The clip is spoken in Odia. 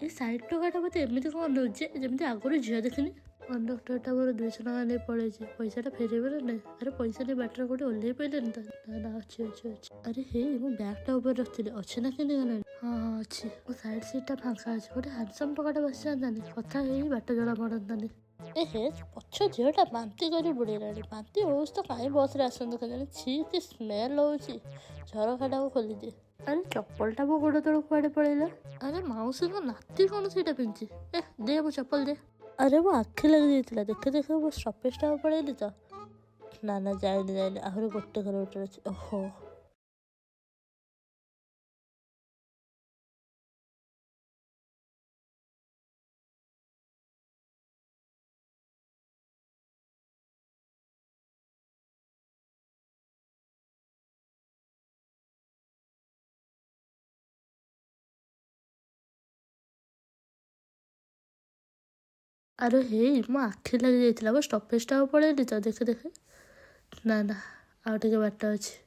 ଏ ସାଇଡ୍ ଟୋକାଟା ମୋତେ ଏମିତି କ'ଣ ଅନଉଛି ଯେମିତି ଆଗରୁ ଝିଅ ଦେଖିନି। କଣ୍ଡକ୍ଟରଟା ମୋର 200 ଟଙ୍କା ନେଇ ପଳେଇଛି। ପଇସାଟା ଫେରେଇବ ନା ନାହିଁ? ଆରେ ପଇସା ନେଇ ବାଟରେ କୋଉଠି ଓହ୍ଲେଇ ପଇଲେନି ତ? ନା ଅଛି। ଆରେ ହେଇ ମୁଁ ବ୍ୟାଗ୍ଟା ଉପରେ ରଖିଥିଲି, ଅଛି ନା କେମିତି ଗଲାଣି? ହଁ ଅଛି। ମୋ ସାଇଡ୍ ସିଟ୍ଟା ଫାଙ୍କା ଅଛି। ଗୋଟେ ହ୍ୟାଣ୍ଡସମ୍ ଟୋକାଟା ବସିଯାଆନ୍ତାନି, କଥା ହେଇ ବାଟ ଜଣା ପଡ଼ନ୍ତାନି। ଏ ହେ ପଛ ଝିଅଟା ବାନ୍ତି କରି ବୁଡ଼େଇଲାଣି। ବାନ୍ତି ହଉଛି ତ କାହିଁ ବସ୍ରେ ଆସନ୍ତୁ କେଜାଣି। ଛି କି ସ୍ମେଲ୍ ହଉଛି। ଝରକାଟାକୁ ଖୋଲିଦିଏ। ଆରେ ଚପଲଟା ମୋ ଗୋଡ଼ ତଳକୁ କୁଆଡ଼େ ପଳେଇଲା? ଆରେ ମାଉସୀଙ୍କ ନାତି କ'ଣ ସେଇଟା ପିନ୍ଧିଛି? ଦେ ମୋ ଚପଲ ଦେ। ଆରେ ମୋ ଆଖି ଲାଗିଯାଇଥିଲା, ଦେଖେ ମୋ ଷ୍ଟପେଜଟା ପଳେଇଲି ତ। ନା ଯାଇନି ଆହୁରି 1 କିଲୋମିଟର ଅଛି। ଓହୋ। ଆରେ ହେଇ ମୋ ଆଖି ଲାଗିଯାଇଥିଲା, ମୋ ଷ୍ଟପେଜଟା ପଳେଇଲି ତ। ଦେଖେ ନା ଆଉ ଟିକେ ବାଟ ଅଛି।